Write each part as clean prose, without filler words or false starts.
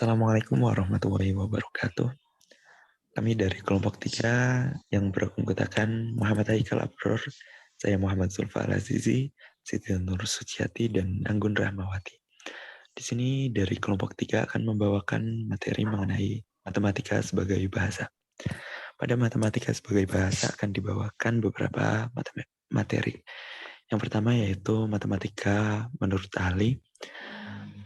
Assalamualaikum warahmatullahi wabarakatuh. Kami dari kelompok 3 yang beranggotakan Muhammad Haikal Abror, saya Muhammad Zulfa Al-Azizi, Siti Nur Suciati, dan Anggun Rahmawati. Di sini dari kelompok 3 akan membawakan materi mengenai matematika sebagai bahasa. Pada matematika sebagai bahasa akan dibawakan beberapa materi. Yang pertama yaitu matematika menurut ahli,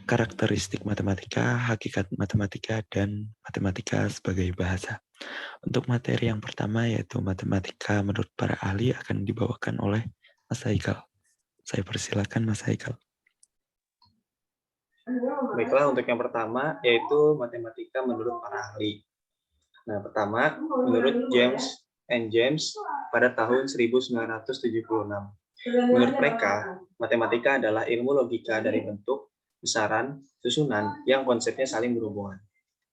karakteristik matematika, hakikat matematika, dan matematika sebagai bahasa. Untuk materi yang pertama yaitu matematika menurut para ahli akan dibawakan oleh Mas Haikal. Saya persilakan Mas Haikal. Baiklah, untuk yang pertama yaitu matematika menurut para ahli. Nah, pertama, menurut James pada tahun 1976. Menurut mereka, matematika adalah ilmu logika dari bentuk, besaran, susunan yang konsepnya saling berhubungan.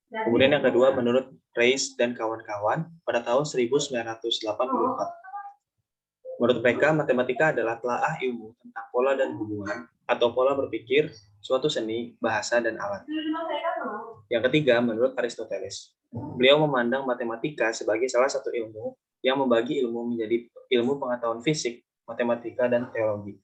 Kemudian yang kedua, menurut Reis dan kawan-kawan pada tahun 1984. Menurut mereka, matematika adalah telaah ilmu tentang pola dan hubungan atau pola berpikir, suatu seni, bahasa, dan alat. Yang ketiga, menurut Aristoteles. Beliau memandang matematika sebagai salah satu ilmu yang membagi ilmu menjadi ilmu pengetahuan fisik, matematika, dan teologi.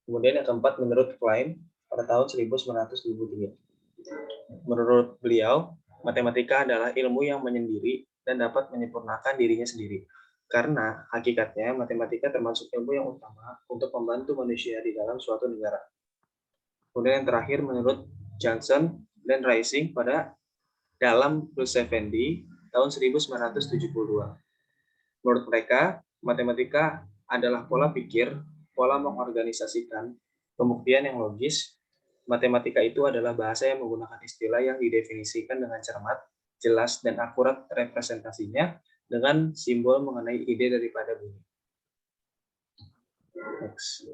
Kemudian yang keempat, menurut Klein pada tahun 1973. Menurut beliau, matematika adalah ilmu yang menyendiri dan dapat menyempurnakan dirinya sendiri. Karena hakikatnya matematika termasuk ilmu yang utama untuk membantu manusia di dalam suatu negara. Kemudian yang terakhir menurut Johnson dan Rising pada dalam Plus Effendi tahun 1972. Menurut mereka, matematika adalah pola pikir, pola mengorganisasikan, pembuktian yang logis. Matematika itu adalah bahasa yang menggunakan istilah yang didefinisikan dengan cermat, jelas, dan akurat representasinya dengan simbol mengenai ide daripada bumi. Next.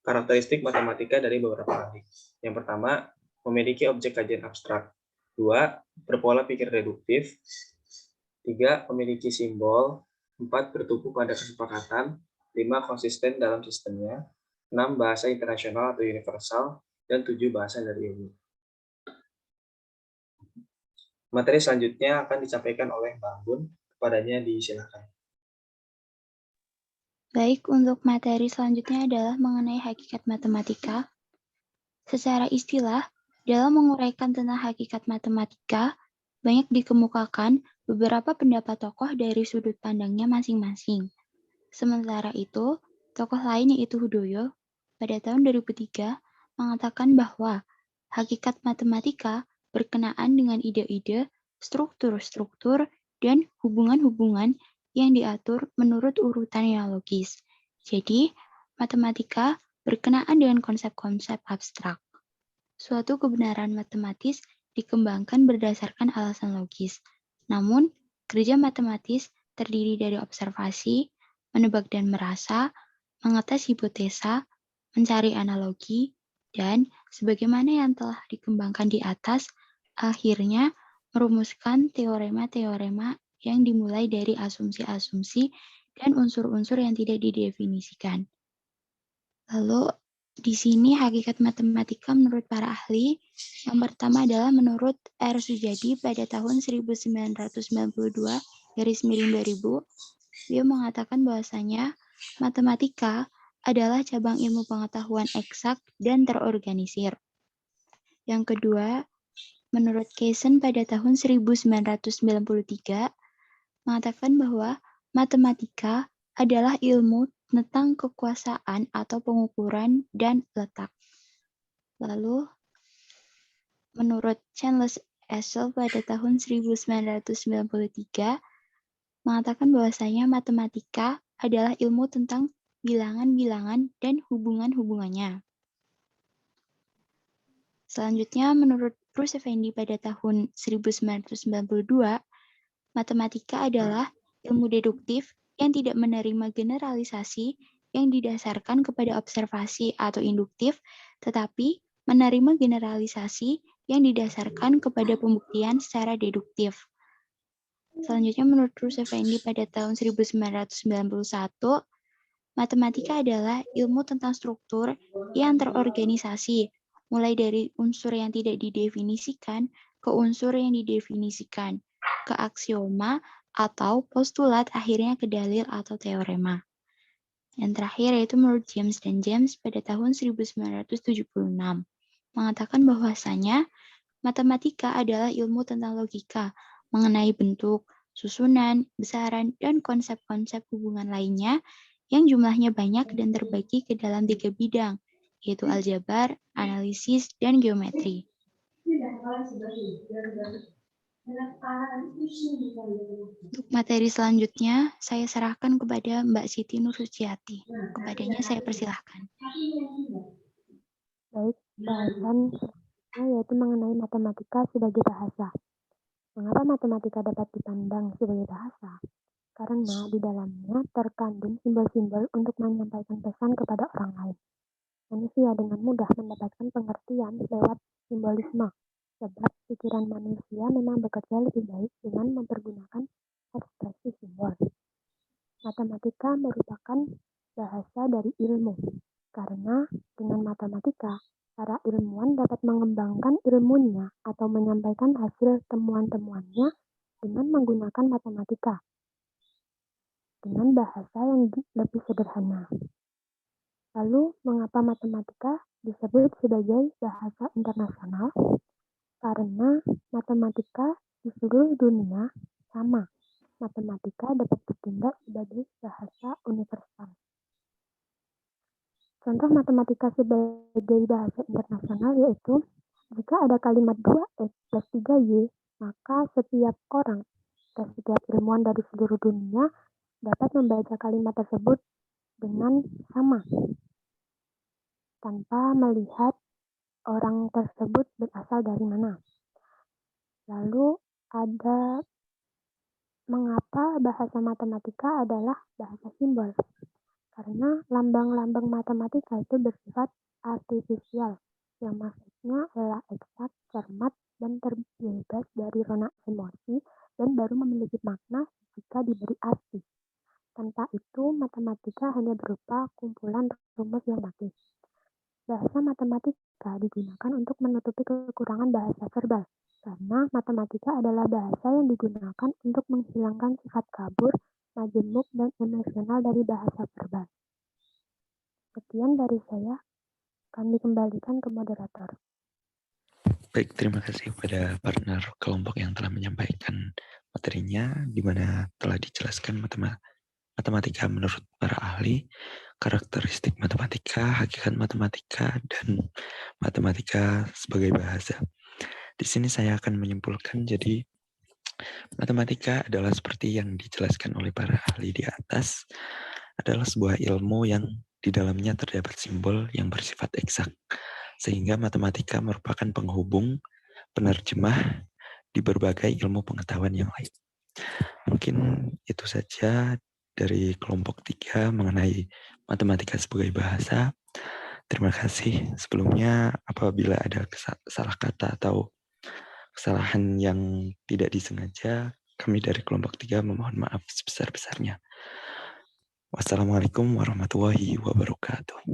Karakteristik matematika dari beberapa ahli. Yang pertama, memiliki objek kajian abstrak. 2, berpola pikir deduktif. 3, memiliki simbol. 4, bertumpu pada kesepakatan. 5, konsisten dalam sistemnya. 6, bahasa internasional atau universal. Dan 7, bahasa dari ilmu. Materi selanjutnya akan disampaikan oleh Mbak Anggun. Kepadanya disilakan. Baik, untuk materi selanjutnya adalah mengenai hakikat matematika. Secara istilah, dalam menguraikan tentang hakikat matematika, banyak dikemukakan beberapa pendapat tokoh dari sudut pandangnya masing-masing. Sementara itu, tokoh lain yaitu Hudoyo pada tahun 2003 mengatakan bahwa hakikat matematika berkenaan dengan ide-ide, struktur-struktur, dan hubungan-hubungan yang diatur menurut urutan yang logis. Jadi, matematika berkenaan dengan konsep-konsep abstrak. Suatu kebenaran matematis dikembangkan berdasarkan alasan logis. Namun, kerja matematis terdiri dari observasi, menebak dan merasa, mengetes hipotesa, mencari analogi, dan sebagaimana yang telah dikembangkan di atas, akhirnya merumuskan teorema-teorema yang dimulai dari asumsi-asumsi dan unsur-unsur yang tidak didefinisikan. Lalu, di sini hakikat matematika menurut para ahli, yang pertama adalah menurut R. Sujadi pada tahun 1992/2000, dia mengatakan bahwasanya matematika adalah cabang ilmu pengetahuan eksak dan terorganisir. Yang kedua, menurut Kaysen pada tahun 1993, mengatakan bahwa matematika adalah ilmu tentang kekuasaan atau pengukuran dan letak. Lalu, menurut Charles Essel pada tahun 1993, mengatakan bahwasanya matematika adalah ilmu tentang bilangan-bilangan dan hubungan-hubungannya. Selanjutnya, menurut Bruce Effendi pada tahun 1992, matematika adalah ilmu deduktif yang tidak menerima generalisasi yang didasarkan kepada observasi atau induktif, tetapi menerima generalisasi yang didasarkan kepada pembuktian secara deduktif. Selanjutnya, menurut Bruce Effendi pada tahun 1991, matematika adalah ilmu tentang struktur yang terorganisasi mulai dari unsur yang tidak didefinisikan ke unsur yang didefinisikan, ke aksioma atau postulat, akhirnya ke dalil atau teorema. Yang terakhir yaitu menurut James dan James pada tahun 1976 mengatakan bahwasanya matematika adalah ilmu tentang logika mengenai bentuk, susunan, besaran, dan konsep-konsep hubungan lainnya yang jumlahnya banyak dan terbagi ke dalam 3 bidang, yaitu aljabar, analisis, dan geometri. Untuk materi selanjutnya, saya serahkan kepada Mbak Siti Nursuciati. Kepadanya saya persilahkan. Baik, bahasan yaitu mengenai matematika sebagai bahasa. Mengapa matematika dapat dipandang sebagai bahasa? Karena di dalamnya terkandung simbol-simbol untuk menyampaikan pesan kepada orang lain. Manusia dengan mudah mendapatkan pengertian lewat simbolisme, sebab pikiran manusia memang bekerja lebih baik dengan mempergunakan ekspresi simbol. Matematika merupakan bahasa dari ilmu, karena dengan matematika, para ilmuwan dapat mengembangkan ilmunya atau menyampaikan hasil temuan-temuannya dengan menggunakan matematika dengan bahasa yang lebih sederhana. Lalu, mengapa matematika disebut sebagai bahasa internasional? Karena matematika di seluruh dunia sama. Matematika dapat ditindak sebagai bahasa universal. Contoh matematika sebagai bahasa internasional yaitu jika ada kalimat 2x plus 3y, maka setiap orang dan setiap ilmuwan dari seluruh dunia dapat membaca kalimat tersebut dengan sama, tanpa melihat orang tersebut berasal dari mana. Lalu ada mengapa bahasa matematika adalah bahasa simbol. Karena lambang-lambang matematika itu bersifat artifisial, yang maksudnya adalah eksak, cermat, dan terbebas dari rona emosi, dan baru memiliki makna jika diberi arti. Tanpa itu, matematika hanya berupa kumpulan rumus yang mati. Bahasa matematika digunakan untuk menutupi kekurangan bahasa verbal, karena matematika adalah bahasa yang digunakan untuk menghilangkan sifat kabur, majemuk, dan emosional dari bahasa verbal. Sekian dari saya, kami kembalikan ke moderator. Baik, terima kasih kepada partner kelompok yang telah menyampaikan materinya, di mana telah dijelaskan matematika menurut para ahli, karakteristik matematika, hakikat matematika, dan matematika sebagai bahasa. Di sini saya akan menyimpulkan, jadi matematika adalah seperti yang dijelaskan oleh para ahli di atas, adalah sebuah ilmu yang di dalamnya terdapat simbol yang bersifat eksak, sehingga matematika merupakan penghubung, penerjemah di berbagai ilmu pengetahuan yang lain. Mungkin itu saja dari kelompok 3 mengenai matematika sebagai bahasa. Terima kasih sebelumnya apabila ada salah kata atau kesalahan yang tidak disengaja, kami dari kelompok 3 memohon maaf sebesar-besarnya. Wassalamualaikum warahmatullahi wabarakatuh.